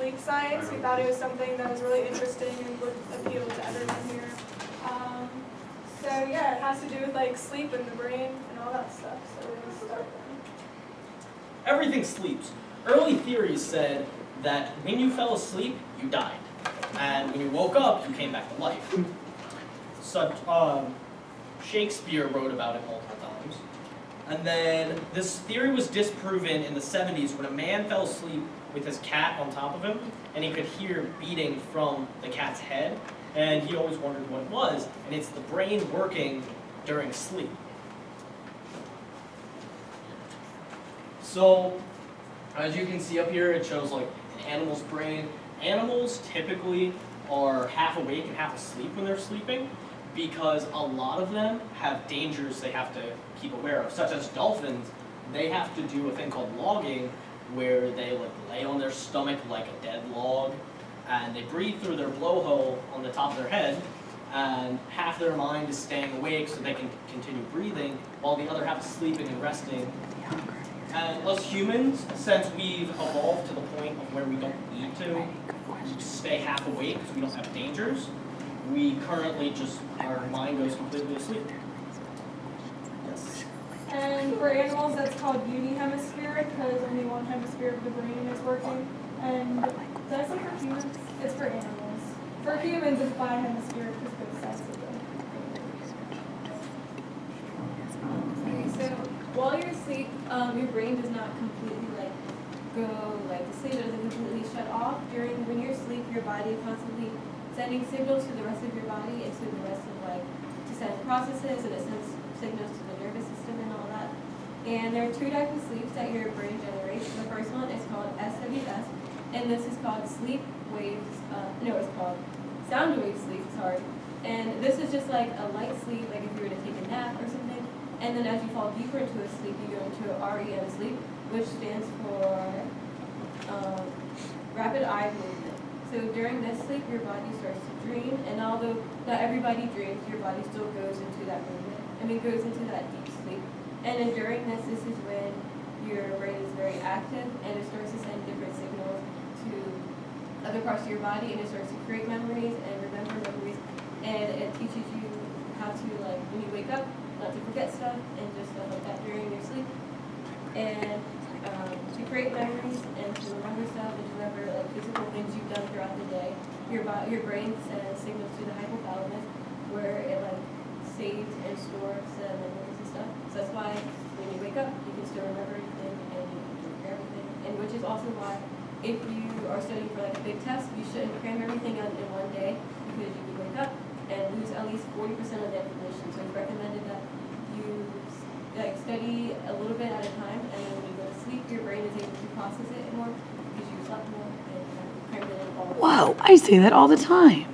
sleep science. We thought it was something that was really interesting and would appeal to everyone here. So yeah, it has to do with like sleep and the brain and all that stuff. So we're going to start then. Everything sleeps. Early theories said that when you fell asleep, you died. And when you woke up, you came back to life. Shakespeare wrote about it multiple times. And then this theory was disproven in the 70s when a man fell asleep with his cat on top of him, and he could hear beating from the cat's head, and he always wondered what it was, and it's the brain working during sleep. So, as you can see up here, it shows like an animal's brain. Animals typically are half awake and half asleep when they're sleeping because a lot of them have dangers they have to keep aware of, such as dolphins. They have to do a thing called logging where they like lay on their stomach like a dead log and they breathe through their blowhole on the top of their head, and half their mind is staying awake so they can continue breathing while the other half is sleeping and resting. And us humans, since we've evolved to the point of where we don't need to stay half awake because we don't have dangers, we currently just, our mind goes completely asleep. Yes. And for animals, that's called unihemispheric because only one hemisphere of the brain is working. And did I say for humans? It's for animals. For humans, it's bihemispheric because both sides of them. Okay, so while you're asleep, your brain does not completely go to sleep. It doesn't completely shut off. When you're asleep, your body is constantly sending signals to the rest of your body and to the rest of to send processes, and it sends signals to the nervous system and all that. And there are two types of sleeps that your brain generates. The first one is called SWS, and this is called sleep waves. It's called sound wave sleep. Sorry. And this is just like a light sleep, like if you were to take a nap or something. And then as you fall deeper into a sleep, you go into a REM sleep, which stands for rapid eye movement. So during this sleep, your body starts to dream, and although not everybody dreams, your body still goes into that movement. Goes into that deep sleep. And then during this is when your brain is very active, and it starts to send different signals to other parts of your body, and it starts to create memories and remember memories, and it teaches you how to, when you wake up, not to forget stuff, and just stuff like that during your sleep. And to create memories and to remember stuff and to remember physical things you've done throughout the day. Your brain sends signals to the hypothalamus where it saves and stores memories and stuff. So that's why when you wake up, you can still remember everything and you can remember everything. And which is also why if you are studying for a big test, you shouldn't cram everything in one day because you can wake up and lose at least 40% of the information. So it's recommended that you study a little bit at a time, and then when you go to sleep, your brain is able to process it more because you slept more and crammed it in all. Whoa, I say that all the time.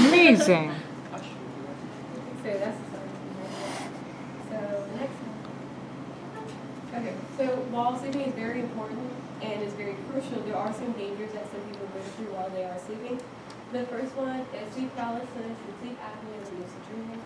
Amazing. So that's the summary. So the next one. Okay, so while sleeping is very important and is very crucial, there are some dangers that some people go through while they are sleeping. The first one is sleep paralysis and sleep apnea and lucid dreaming.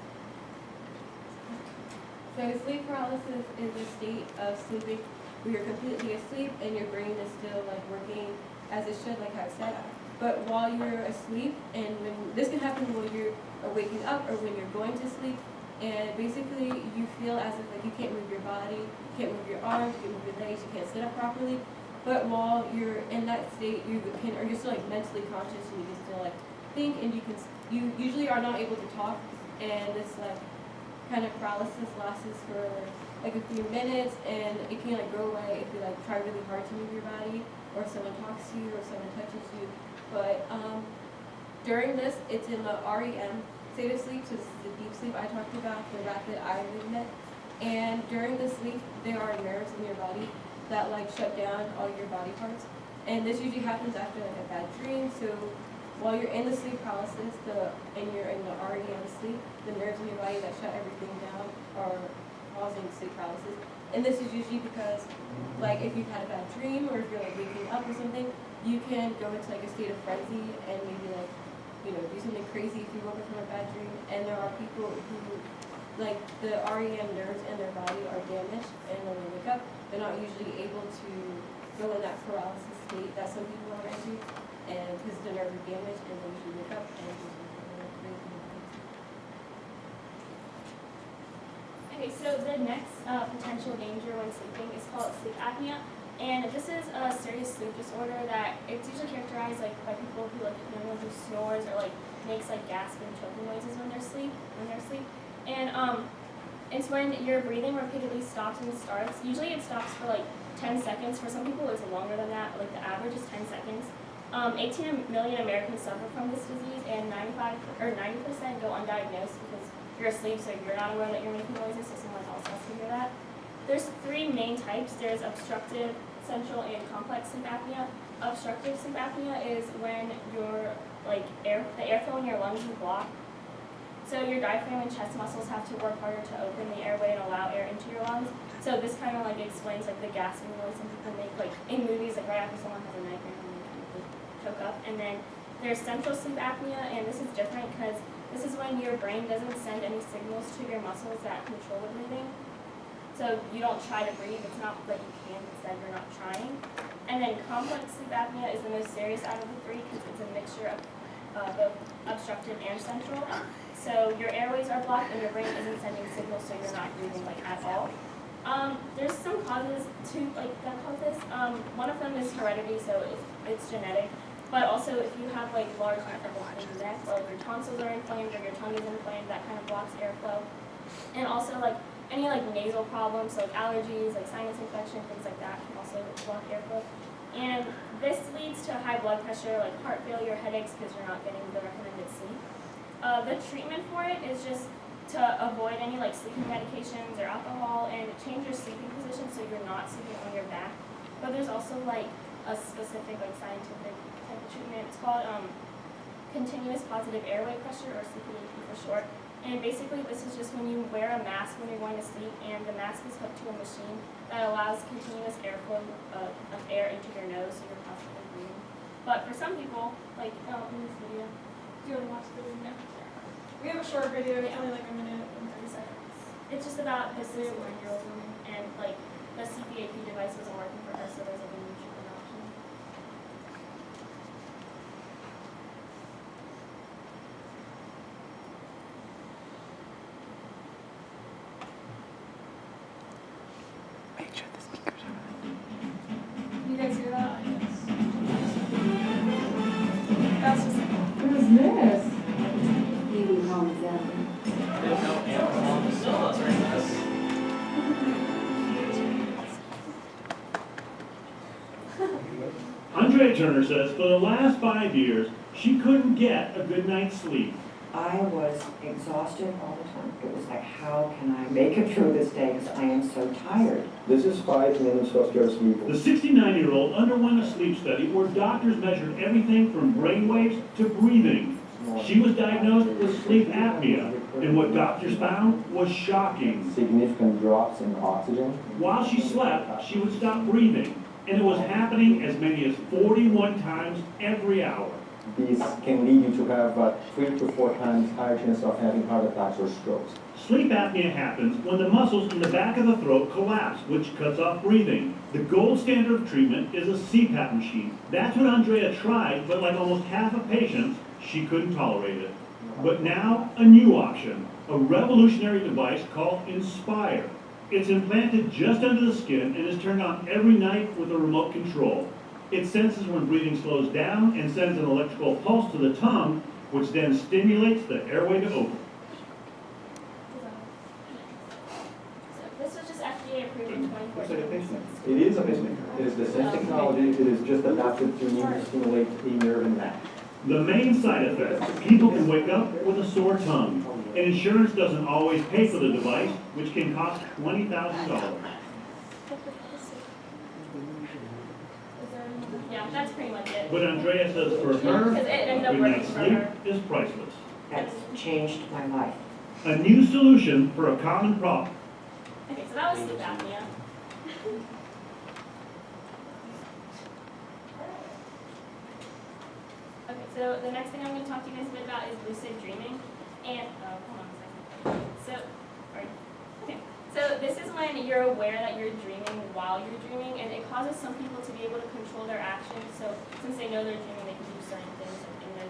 So sleep paralysis is a state of sleeping where you're completely asleep and your brain is still working as it should, like how it said. But while you're asleep, and this can happen when you're waking up or when you're going to sleep, and basically you feel as if you can't move your body, you can't move your arms, you can't move your legs, you can't sit up properly. But while you're in that state, you're still mentally conscious, and you can still think, and you usually are not able to talk, and this kind of paralysis lasts for a few minutes, and it can go away if you try really hard to move your body, or someone talks to you, or someone touches you. But during this, it's in the REM state of sleep, so this is the deep sleep I talked about, the rapid eye movement. And during this sleep, there are nerves in your body that shut down all your body parts. And this usually happens after a bad dream. So while you're in the sleep paralysis and you're in the REM sleep, the nerves in your body that shut everything down are causing sleep paralysis. And this is usually because, if you've had a bad dream or if you're waking up or something, you can go into a state of frenzy and maybe do something crazy if you woke up from a bad dream. And there are people who the REM nerves in their body are damaged, and when they wake up, they're not usually able to go in that paralysis state that some people are into. damage, and then you wake up and you Okay, so the next potential danger when sleeping is called sleep apnea, and this is a serious sleep disorder that it's usually characterized like by people who who snores or like makes like gasping, choking noises when they're asleep. And it's when your breathing repeatedly stops and starts. Usually it stops for like 10 seconds. For some people it's longer than that, but like the average is 10 seconds. 18 million Americans suffer from this disease, and 90% go undiagnosed because you're asleep, so you're not aware that you're making noises, so someone else has to hear that. There's three main types. There's obstructive, central, and complex sleep apnea. Obstructive sleep apnea is when your the airflow in your lungs is blocked. So your diaphragm and chest muscles have to work harder to open the airway and allow air into your lungs. So this kind of like explains like the gasping noise some people make, like in movies, like right after someone has a nightmare and they kind of choke up. And then there's central sleep apnea, and this is different because this is when your brain doesn't send any signals to your muscles that control the breathing. So you don't try to breathe, it's not like you can, instead you're not trying. And then complex sleep apnea is the most serious out of the three because it's a mixture of both obstructive and central. So your airways are blocked and your brain isn't sending signals, so you're not breathing like at all. There's some causes to that cause this. One of them is heredity, so it's genetic. But also, if you have like large inflammation in your neck, or your tonsils are inflamed, or your tongue is inflamed, that kind of blocks airflow. And also, like any like nasal problems, so like allergies, like sinus infection, things like that, can also block airflow. And this leads to high blood pressure, like heart failure, headaches, because you're not getting the recommended sleep. The treatment for it is just to avoid any like sleeping medications or alcohol, and change your sleeping position so you're not sleeping on your back. But there's also like a specific like scientific type of treatment. It's called continuous positive airway pressure, or CPAP for short. And basically this is just when you wear a mask when you're going to sleep, and the mask is hooked to a machine that allows continuous airflow of air into your nose so you're constantly breathing. But for some people, like in this video, Do you want to watch the video? We have a short video, it's only like a minute and 30 seconds. it's just about this 61-year-old woman, and like the CPAP device wasn't working for her, so there's like a new treatment option. Make sure the speakers are on. You guys hear that? That's just What is this? They have no animals sponsoring this. Andrea Turner says for the last 5 years, she couldn't get a good night's sleep. I was exhausted all the time. It was like, how can I make it through this day because I am so tired. This is 5 minutes of your sleep. The 69-year-old underwent a sleep study where doctors measured everything from brain waves to breathing. She was diagnosed with sleep apnea, and what doctors found was shocking. Significant drops in oxygen. While she slept, she would stop breathing, and it was happening as many as 41 times every hour. These can lead you to have 3 to 4 times higher chance of having heart attacks or strokes. Sleep apnea happens when the muscles in the back of the throat collapse, which cuts off breathing. The gold standard of treatment is a CPAP machine. That's what Andrea tried, but like almost half of patients, she couldn't tolerate it. But now, a new option, a revolutionary device called Inspire. It's implanted just under the skin and is turned on every night with a remote control. It senses when breathing slows down and sends an electrical pulse to the tongue, which then stimulates the airway to open. So this was just FDA approved in 2014. It is a pacemaker. It is the same technology. It is just adapted to need to stimulate a nerve in the neck. The main side effect, people can wake up with a sore tongue. And insurance doesn't always pay for the device, which can cost $20,000. Yeah, that's pretty much it. But Andrea says for her, Because it ended up good working night's for sleep her. is priceless. That's changed my life. A new solution for a common problem. Okay, so that was sleep apnea. Okay, so the next thing I'm going to talk to you guys a bit about is lucid dreaming. And, hold on a second. So this is when you're aware that you're dreaming while you're dreaming, and it causes some people to be able to control their actions. So since they know they're dreaming, they can do certain things in their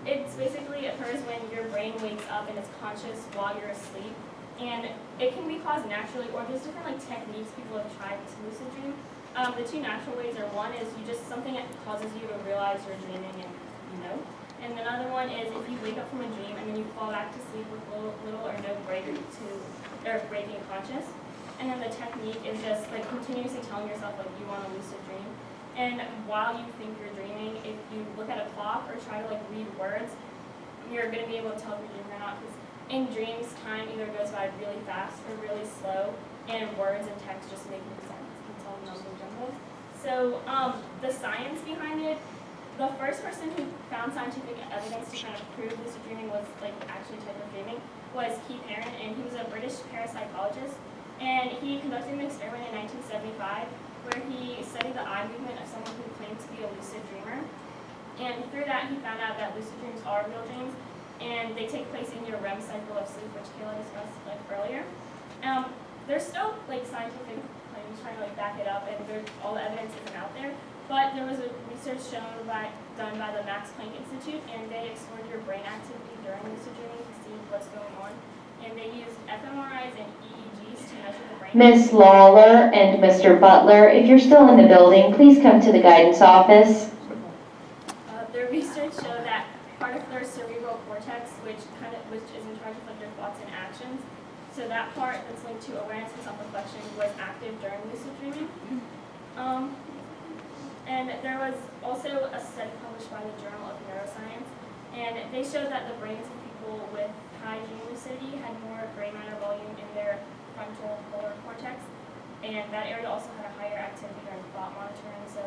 It's basically occurs when your brain wakes up and is conscious while you're asleep. And it can be caused naturally, or there's different like techniques people have tried to lucid dream. The two natural ways are one is something that causes you to realize you're dreaming and you know. And another one is if you wake up from a dream and then you fall back to sleep with little or no breaking conscious. And then the technique is just like continuously telling yourself like you want a lucid dream. And while you think you're dreaming, if you look at a clock or try to like read words, you're going to be able to tell if you're dreaming or not. Because in dreams, time either goes by really fast or really slow, and words and text just make no sense. It's all mumbo jumbo. So the science behind it, the first person who found scientific evidence to kind of prove lucid dreaming was like actually type of dreaming was Keith Haring, and he was a British parapsychologist. And he conducted an experiment in 1975 where he studied the eye movement of someone who claimed to be a lucid dreamer. And through that, he found out that lucid dreams are real dreams, and they take place in your REM cycle of sleep, which Kayla discussed like earlier. There's still like scientific claims trying to like back it up, and all the evidence isn't out there. But there was a research done by the Max Planck Institute, and they explored your brain activity during lucid dreaming to see what's going on. And they used fMRIs and EEGs to measure the brain. Miss Lawler and Mr. Butler, if you're still in the building, please come to the guidance office. Their research showed that part of their cerebral cortex, which is in charge of like their thoughts and actions, so that part that's linked to awareness and self-reflection was active during lucid dreaming. And there was also a study published by the Journal of Neuroscience, and they showed that the brains of people with high dream lucidity had more gray matter volume in their frontal polar cortex, and that area also had a higher activity during thought monitoring. So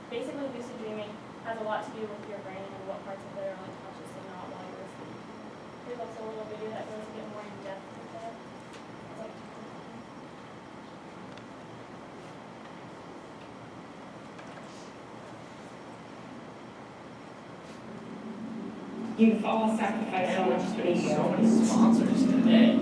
basically lucid dreaming has a lot to do with your brain and what parts of it are unconscious and not while you're asleep. There's also a little video that goes a bit more in depth with that. You've all sacrificed so much to be here. So many sponsors today.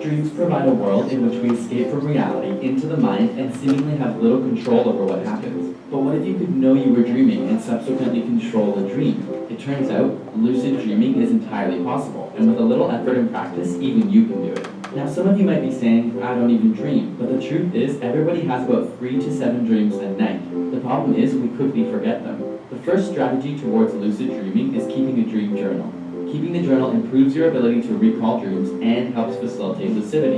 Dreams provide a world in which we escape from reality into the mind and seemingly have little control over what happens. But what if you could know you were dreaming and subsequently control the dream? It turns out, lucid dreaming is entirely possible, and with a little effort and practice, even you can do it. Now some of you might be saying, I don't even dream, but the truth is, everybody has about 3 to 7 dreams a night. The problem is, we quickly forget them. The first strategy towards lucid dreaming is keeping a dream journal. Keeping the journal improves your ability to recall dreams and helps facilitate lucidity.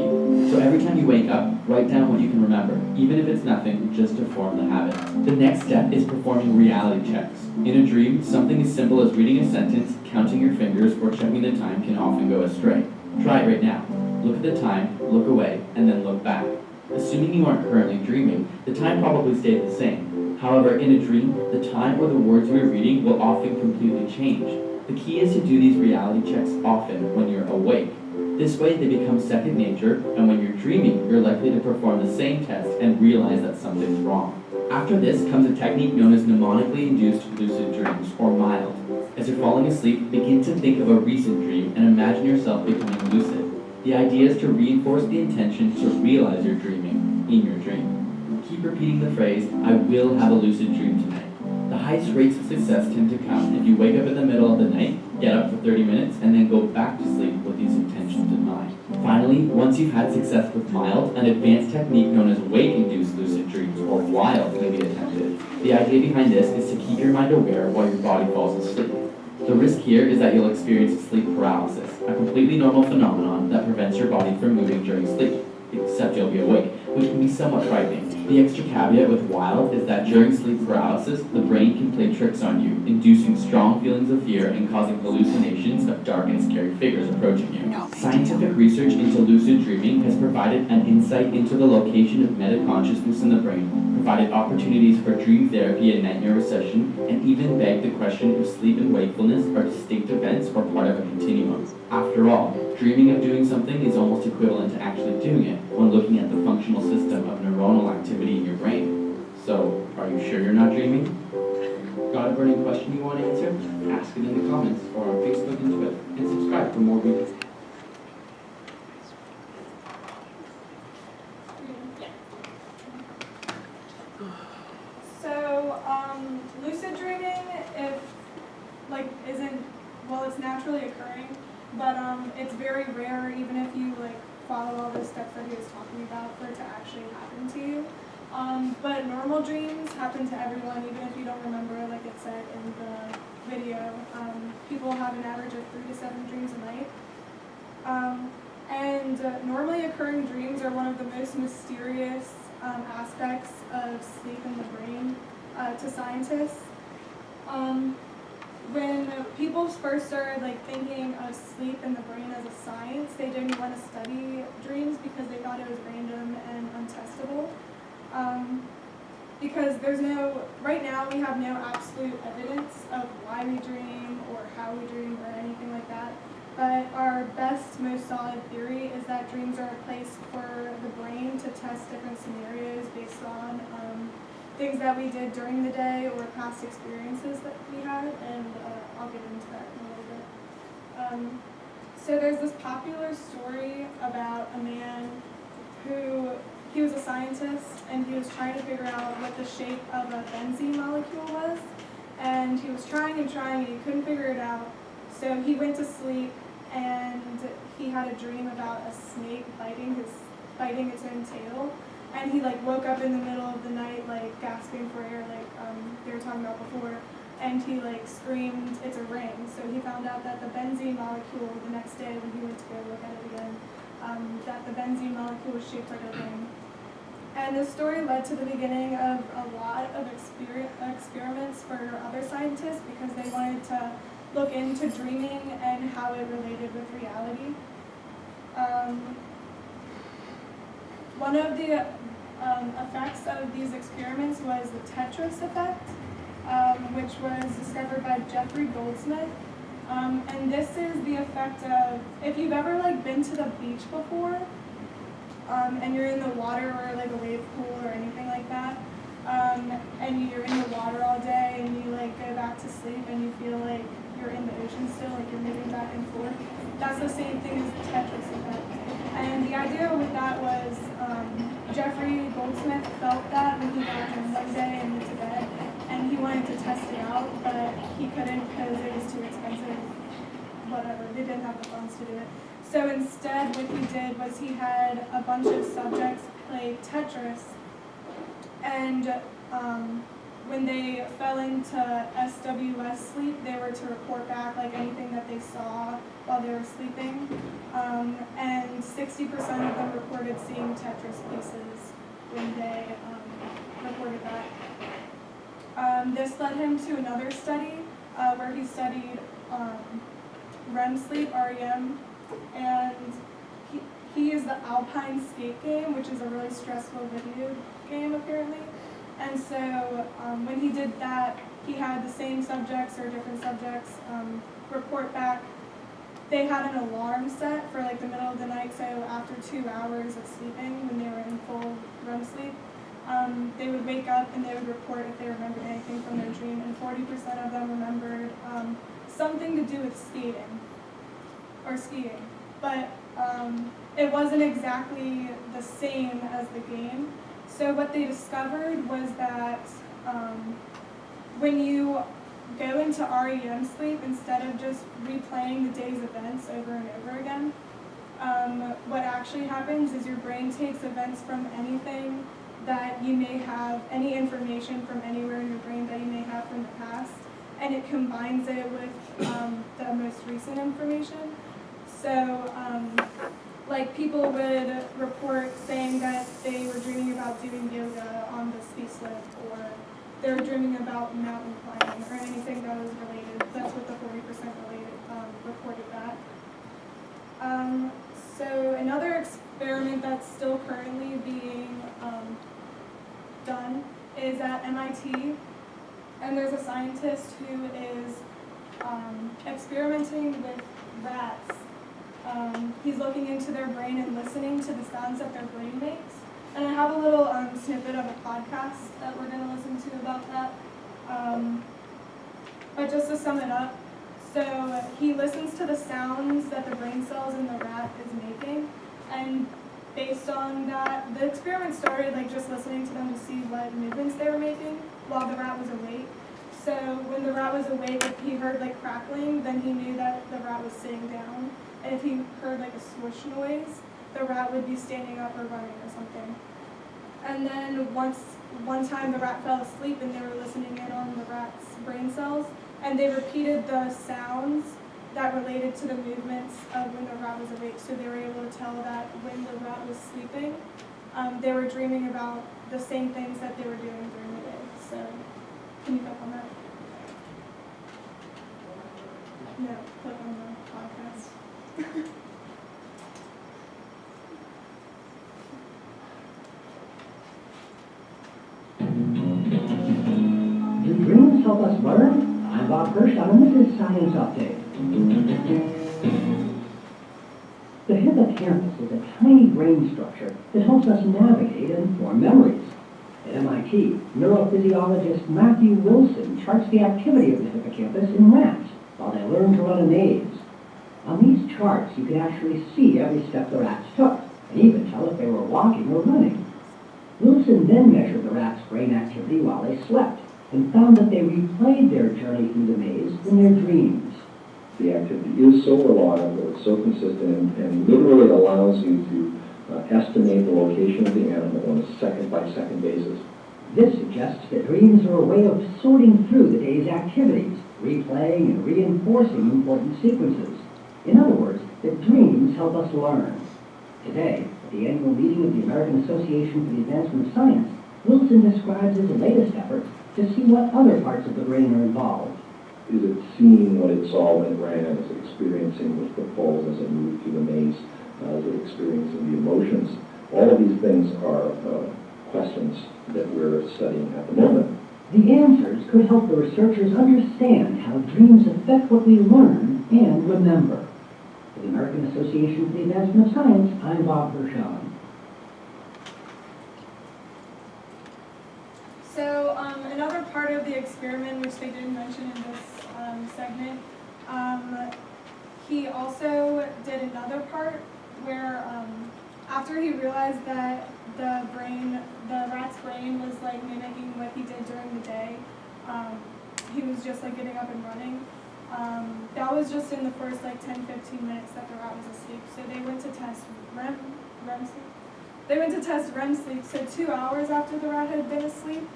So every time you wake up, write down what you can remember, even if it's nothing, just to form the habit. The next step is performing reality checks. In a dream, something as simple as reading a sentence, counting your fingers, or checking the time can often go astray. Try it right now. Look at the time, look away, and then look back. Assuming you aren't currently dreaming, the time probably stayed the same. However, in a dream, the time or the words we are reading will often completely change. The key is to do these reality checks often when you're awake. This way they become second nature, and when you're dreaming, you're likely to perform the same test and realize that something's wrong. After this comes a technique known as mnemonically induced lucid dreams, or MILD. As you're falling asleep, begin to think of a recent dream and imagine yourself becoming lucid. The idea is to reinforce the intention to realize you're dreaming in your dream. Keep repeating the phrase, I will have a lucid dream tonight. The highest rates of success tend to come if you wake up in the middle of the night, get up for 30 minutes, and then go back to sleep with these intentions in mind. Finally, once you've had success with MILD, an advanced technique known as wake-induced lucid dreams, or WILD, may be attempted. The idea behind this is to keep your mind aware while your body falls asleep. The risk here is that you'll experience sleep paralysis, a completely normal phenomenon that prevents your body from moving during sleep, except you'll be awake, which can be somewhat frightening. The extra caveat with WILD is that during sleep paralysis, the brain can play tricks on you, inducing strong feelings of fear and causing hallucinations of dark and scary figures approaching you. Scientific research into lucid dreaming has provided an insight into the location of metaconsciousness in the brain, provided opportunities for dream therapy and nightmare recession, and even begged the question if sleep and wakefulness are distinct events or part of a continuum. After all, dreaming of doing something is almost equivalent to actually doing it when looking at the functional system of neuronal activity in your brain. So, are you sure you're not dreaming? Got a burning question you want to answer? Ask it in the comments or on Facebook and Twitter, and subscribe for more videos. So lucid dreaming, it's naturally occurring, but it's very rare, even if you follow all the steps that he was talking about, for it to actually happen to you. But normal dreams happen to everyone, even if you don't remember, like it said in the video. People have an average of 3 to 7 dreams a night. Normally occurring dreams are one of the most mysterious aspects of sleep in the brain to scientists. When people first started thinking of sleep in the brain as a science, they didn't want to study dreams because they thought it was random and untestable. Because right now we have no absolute evidence of why we dream or how we dream or anything like that. But our best, most solid theory is that dreams are a place for the brain to test different scenarios based on things that we did during the day or past experiences that we had, and I'll get into that in a little bit. So there's this popular story about a man he was a scientist, and he was trying to figure out what the shape of a benzene molecule was, and he was trying and he couldn't figure it out. So he went to sleep, and he had a dream about a snake biting its own tail. And he woke up in the middle of the night gasping for air, they were talking about before, and he screamed, "It's a ring." So he found out that the benzene molecule the next day when he went to go look at it again, that the benzene molecule was shaped like a ring. And this story led to the beginning of a lot of experiments for other scientists because they wanted to look into dreaming and how it related with reality. One of the effects of these experiments was the Tetris effect, which was discovered by Jeffrey Goldsmith. And this is the effect of, if you've ever been to the beach before, and you're in the water or a wave pool or anything like that, and you're in the water all day and you go back to sleep and you feel like you're in the ocean still, you're moving back and forth. That's the same thing as the Tetris effect. And the idea with that was Jeffrey Goldsmith felt that when he got home one day and went to bed, and he wanted to test it out, but he couldn't because it was too expensive. Whatever, they didn't have the funds to do it. So instead, what he did was he had a bunch of subjects play Tetris, and when they fell into SWS sleep, they were to report back anything that they saw while they were sleeping, and 60% of them reported seeing Tetris pieces when they reported that. This led him to another study where he studied REM sleep, REM, and he used the Alpine Skate game, which is a really stressful video game apparently. And so when he did that, he had the same subjects or different subjects report back. They had an alarm set for the middle of the night, so after 2 hours of sleeping, when they were in full REM sleep, they would wake up and they would report if they remembered anything from their dream, and 40% of them remembered something to do with skating or skiing. But it wasn't exactly the same as the game. So what they discovered was that when you go into REM sleep, instead of just replaying the day's events over and over again, what actually happens is your brain takes events from anything that you may have, any information from anywhere in your brain that you may have from the past, and it combines it with the most recent information. So people would report saying that they were dreaming about doing yoga on the ski slip, or they were dreaming about mountain climbing, or anything that was related. That's what the 40% related reported that. So another experiment that's still currently being done is at MIT, and there's a scientist who is experimenting with rats. He's looking into their brain and listening to the sounds that their brain makes. And I have a little snippet of a podcast that we're going to listen to about that. But just to sum it up, so he listens to the sounds that the brain cells in the rat is making, and based on that, the experiment started just listening to them to see what movements they were making, while the rat was awake. So when the rat was awake, if he heard like crackling, then he knew that the rat was sitting down. And if he heard like a swoosh noise, the rat would be standing up or running or something. And then one time the rat fell asleep and they were listening in on the rat's brain cells, and they repeated the sounds that related to the movements of when the rat was awake. So they were able to tell that when the rat was sleeping, they were dreaming about the same things that they were doing during the day. So, can you click on that? No, click on the podcast. Do dreams help us learn? I'm Bob Hirschon, and this is Science Update. The hippocampus is a tiny brain structure that helps us navigate and form memories. At MIT, neurophysiologist Matthew Wilson charts the activity of the hippocampus in rats while they learn to run a maze. On these charts, you can actually see every step the rats took, and even tell if they were walking or running. Wilson then measured the rats' brain activity while they slept, and found that they replayed their journey through the maze in their dreams. The activity is so reliable, it's so consistent, and literally allows you to estimate the location of the animal on a second-by-second basis. This suggests that dreams are a way of sorting through the day's activities, replaying and reinforcing important sequences. In other words, that dreams help us learn. Today, at the annual meeting of the American Association for the Advancement of Science, Wilson describes his latest effort to see what other parts of the brain are involved. Is it seeing what it saw when it ran? Is it experiencing the footfalls as it moved through the maze? Is it experiencing the emotions? All of these things are questions that we're studying at the moment. The answers could help the researchers understand how dreams affect what we learn and remember. For the American Association for the Advancement of Science, I'm Bob Hirschon. So another part of the experiment, which they didn't mention in this segment, he also did another part where after he realized that the rat's brain was like mimicking what he did during the day, he was just like getting up and running. That was just in the first like 10-15 minutes that the rat was asleep. So they went to test REM sleep. They went to test REM sleep. So 2 hours after the rat had been asleep,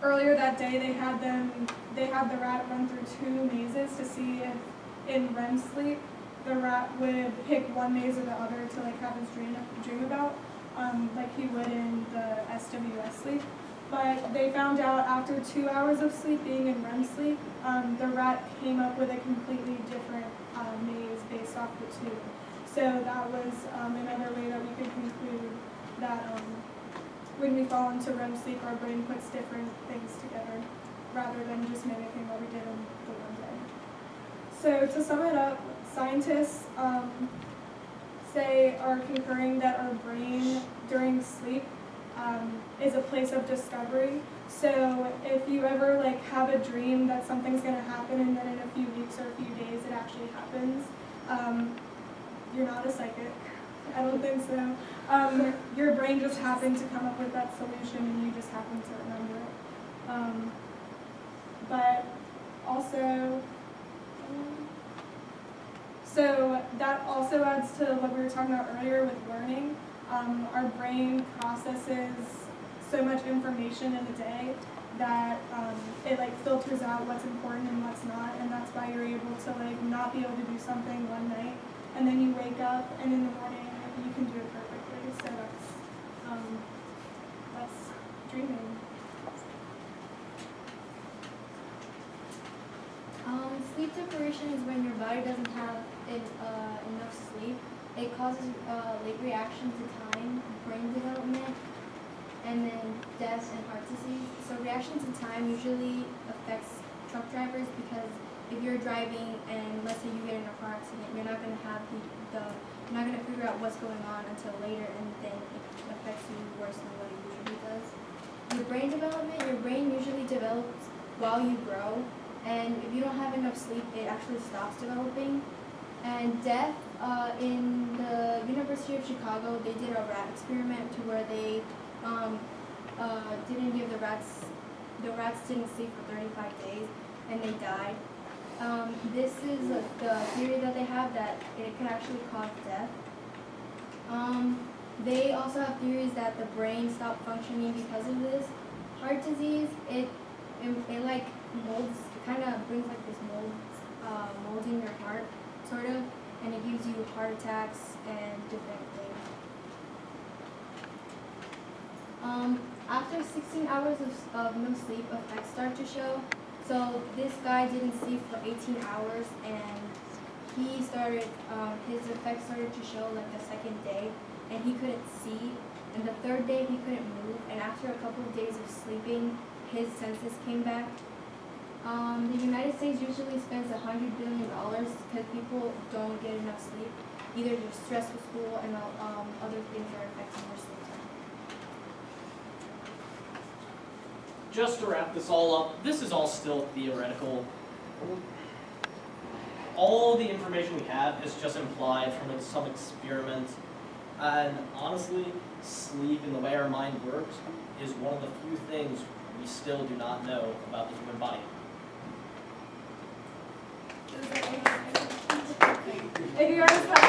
earlier that day they had the rat run through 2 mazes to see if in REM sleep the rat would pick one maze or the other to like have his dream about, like he would in the SWS sleep. But they found out after 2 hours of sleep, being in REM sleep, the rat came up with a completely different maze based off the 2. So that was another way that we could conclude that when we fall into REM sleep, our brain puts different things together rather than just mimicking what we did in the one day. So to sum it up, scientists are concurring that our brain during sleep is a place of discovery. So if you ever like have a dream that something's going to happen and then in a few weeks or a few days it actually happens, you're not a psychic. I don't think so. Your brain just happened to come up with that solution and you just happen to remember it. But also, so that also adds to what we were talking about earlier with learning. Our brain processes so much information in a day that it like filters out what's important and what's not, and that's why you're able to like not be able to do something one night and then you wake up and in the morning you can do it perfectly. So that's dreaming. Sleep deprivation is when your body doesn't have enough sleep. It causes late reaction to time, brain development, and then deaths and heart disease. So reaction to time usually affects truck drivers because if you're driving and let's say you get in a car accident, you're not going to have you're not going to figure out what's going on until later, and then it affects you worse than what it usually does. Your brain development, your brain usually develops while you grow, and if you don't have enough sleep, it actually stops developing. And death, in the University of Chicago, they did a rat experiment to where they didn't give the rats the rats didn't sleep for 35 days and they died. This is the theory that they have that it can actually cause death. They also have theories that the brain stopped functioning because of this. Heart disease, it like molds, it kind of brings like this mold in your heart, sort of, and it gives you heart attacks and different things. After 16 hours of no sleep, effects start to show. So this guy didn't sleep for 18 hours, and he started, his effects started to show like the second day, and he couldn't see. And the third day he couldn't move, and after a couple of days of sleeping, his senses came back. The United States usually spends $100 billion because people don't get enough sleep. Either they're stressed with school and other things are affecting their sleep time. Just to wrap this all up, this is all still theoretical. All the information we have is just implied from some experiment. And honestly, sleep and the way our mind works is one of the few things we still do not know about the human body. If you guys have